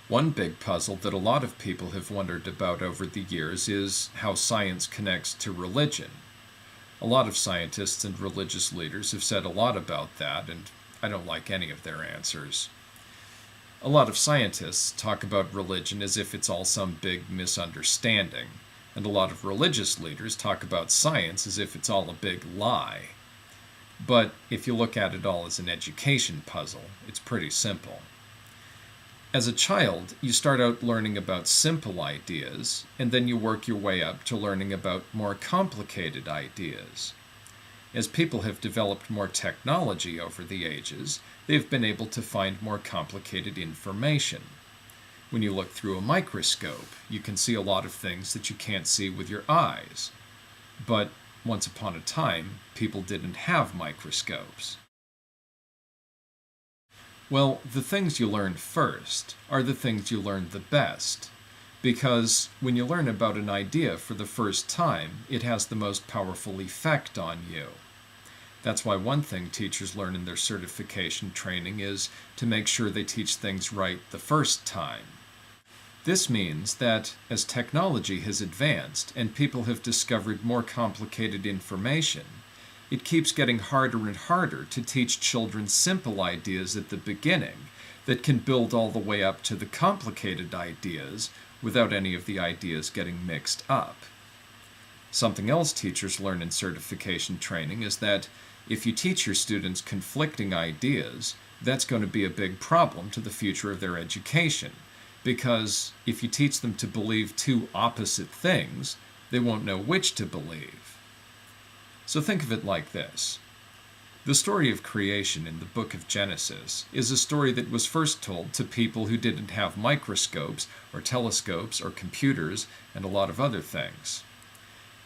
One big puzzle that a lot of people have wondered about over the years is how science connects to religion. A lot of scientists and religious leaders have said a lot about that, and I don't like any of their answers. A lot of scientists talk about religion as if it's all some big misunderstanding, and a lot of religious leaders talk about science as if it's all a big lie. But if you look at it all as an education puzzle, it's pretty simple. As a child, you start out learning about simple ideas, and then you work your way up to learning about more complicated ideas. As people have developed more technology over the ages, they've been able to find more complicated information. When you look through a microscope, you can see a lot of things that you can't see with your eyes. But once upon a time, people didn't have microscopes. Well, the things you learn first are the things you learn the best, because when you learn about an idea for the first time, it has the most powerful effect on you. That's why one thing teachers learn in their certification training is to make sure they teach things right the first time. This means that as technology has advanced and people have discovered more complicated information, it keeps getting harder and harder to teach children simple ideas at the beginning that can build all the way up to the complicated ideas without any of the ideas getting mixed up. Something else teachers learn in certification training is that if you teach your students conflicting ideas, that's going to be a big problem to the future of their education, because if you teach them to believe two opposite things, they won't know which to believe. So think of it like this. The story of creation in the book of Genesis is a story that was first told to people who didn't have microscopes or telescopes or computers and a lot of other things.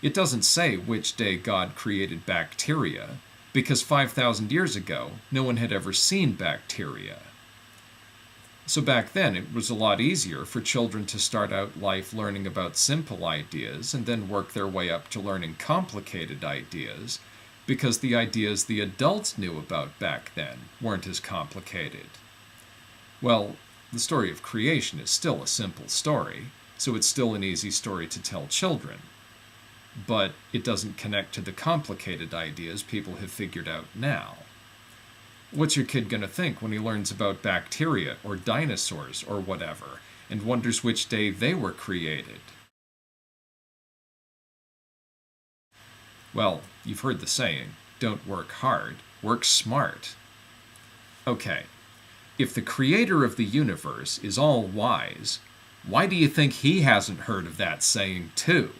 It doesn't say which day God created bacteria, because 5,000 years ago, no one had ever seen bacteria. So back then, it was a lot easier for children to start out life learning about simple ideas and then work their way up to learning complicated ideas, because the ideas the adults knew about back then weren't as complicated. Well, the story of creation is still a simple story, so it's still an easy story to tell children. But it doesn't connect to the complicated ideas people have figured out now. What's your kid going to think when he learns about bacteria or dinosaurs or whatever, and wonders which day they were created? Well, you've heard the saying, don't work hard, work smart. Okay, if the creator of the universe is all wise, why do you think he hasn't heard of that saying too?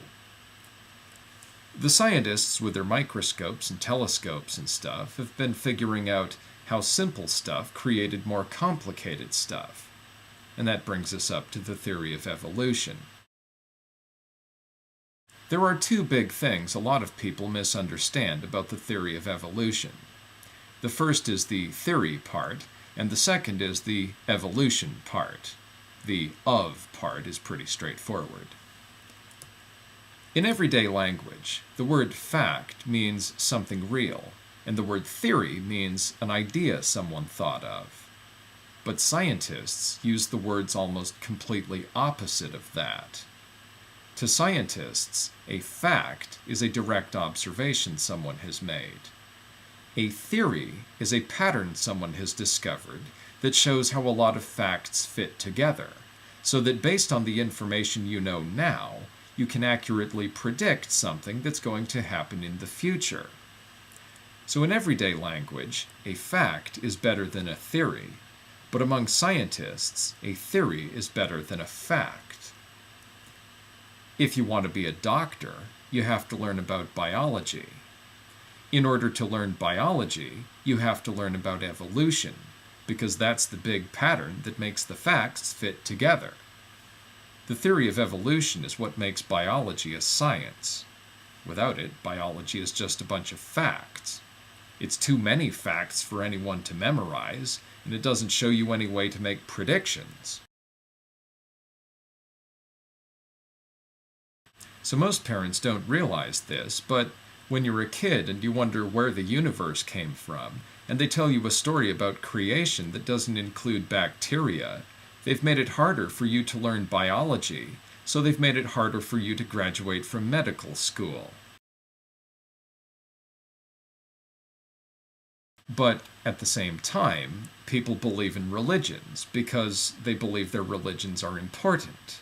The scientists with their microscopes and telescopes and stuff have been figuring out how simple stuff created more complicated stuff. And that brings us up to the theory of evolution. There are two big things a lot of people misunderstand about the theory of evolution. The first is the theory part, and the second is the evolution part. The of part is pretty straightforward. In everyday language, the word fact means something real, and the word theory means an idea someone thought of. But scientists use the words almost completely opposite of that. To scientists, a fact is a direct observation someone has made. A theory is a pattern someone has discovered that shows how a lot of facts fit together, so that based on the information you know now, you can accurately predict something that's going to happen in the future. So in everyday language, a fact is better than a theory, but among scientists, a theory is better than a fact. If you want to be a doctor, you have to learn about biology. In order to learn biology, you have to learn about evolution, because that's the big pattern that makes the facts fit together. The theory of evolution is what makes biology a science. Without it, biology is just a bunch of facts. It's too many facts for anyone to memorize, and it doesn't show you any way to make predictions. So most parents don't realize this, but when you're a kid and you wonder where the universe came from, and they tell you a story about creation that doesn't include bacteria, They've made it harder for you to learn biology, so they've made it harder for you to graduate from medical school. But at the same time, people believe in religions because they believe their religions are important.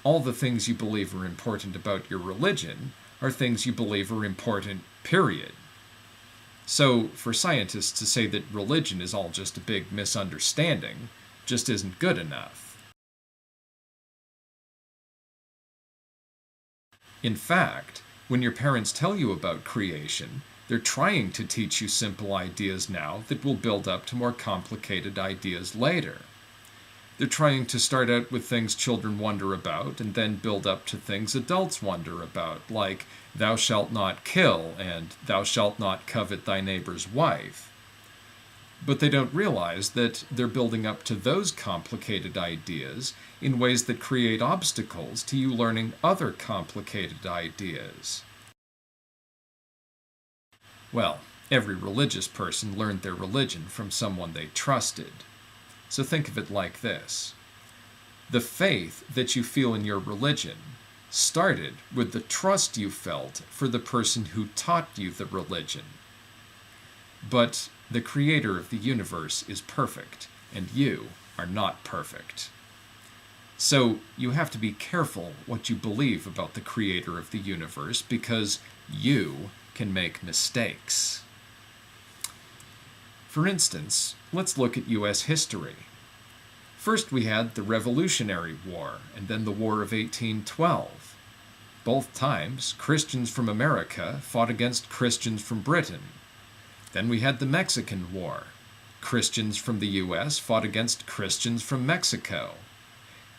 All the things you believe are important about your religion are things you believe are important, period. So, for scientists to say that religion is all just a big misunderstanding just isn't good enough. In fact, when your parents tell you about creation, they're trying to teach you simple ideas now that will build up to more complicated ideas later. They're trying to start out with things children wonder about and then build up to things adults wonder about, like thou shalt not kill and thou shalt not covet thy neighbor's wife. But they don't realize that they're building up to those complicated ideas in ways that create obstacles to you learning other complicated ideas. Well, every religious person learned their religion from someone they trusted. So think of it like this. The faith that you feel in your religion started with the trust you felt for the person who taught you the religion. But the creator of the universe is perfect, and you are not perfect. So you have to be careful what you believe about the creator of the universe because you can make mistakes. For instance, let's look at U.S. history. First we had the Revolutionary War, and then the War of 1812. Both times, Christians from America fought against Christians from Britain. Then we had the Mexican War. Christians from the U.S. fought against Christians from Mexico.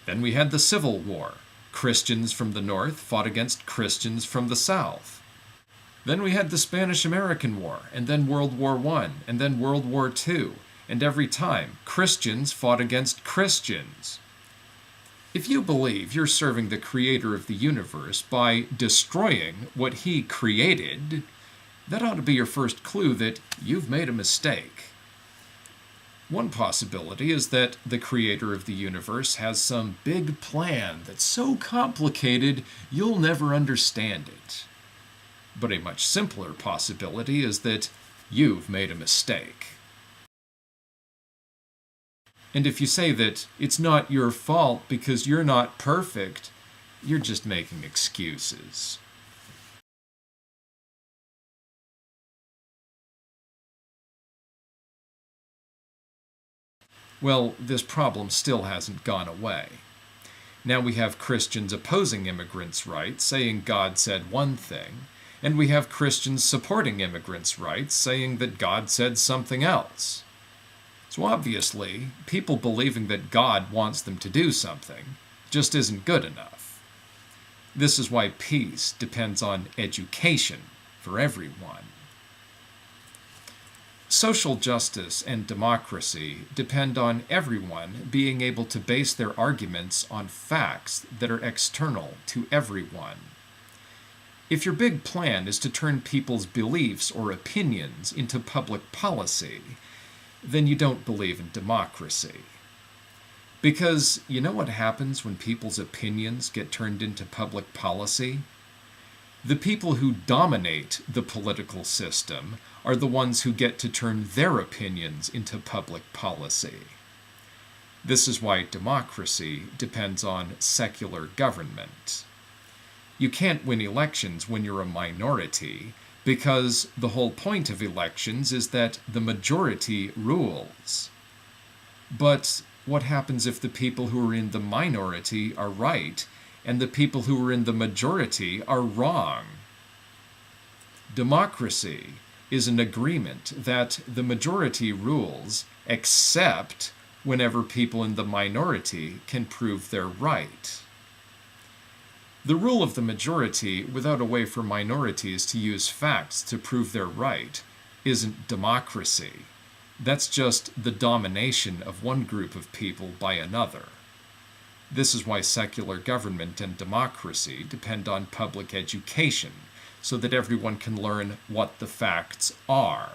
Then we had the Civil War. Christians from the North fought against Christians from the South. Then we had the Spanish-American War, and then World War I, and then World War II, and every time, Christians fought against Christians. If you believe you're serving the creator of the universe by destroying what he created, that ought to be your first clue that you've made a mistake. One possibility is that the creator of the universe has some big plan that's so complicated you'll never understand it. But a much simpler possibility is that you've made a mistake. And if you say that it's not your fault because you're not perfect, you're just making excuses. Well, this problem still hasn't gone away. Now we have Christians opposing immigrants' rights, saying God said one thing, and we have Christians supporting immigrants' rights, saying that God said something else. So obviously, people believing that God wants them to do something just isn't good enough. This is why peace depends on education for everyone. Social justice and democracy depend on everyone being able to base their arguments on facts that are external to everyone. If your big plan is to turn people's beliefs or opinions into public policy, then you don't believe in democracy. Because you know what happens when people's opinions get turned into public policy? The people who dominate the political system are the ones who get to turn their opinions into public policy. This is why democracy depends on secular government. You can't win elections when you're a minority, because the whole point of elections is that the majority rules. But what happens if the people who are in the minority are right and the people who are in the majority are wrong? Democracy is an agreement that the majority rules except whenever people in the minority can prove they're right. The rule of the majority without a way for minorities to use facts to prove they're right isn't democracy. That's just the domination of one group of people by another. This is why secular government and democracy depend on public education, so that everyone can learn what the facts are.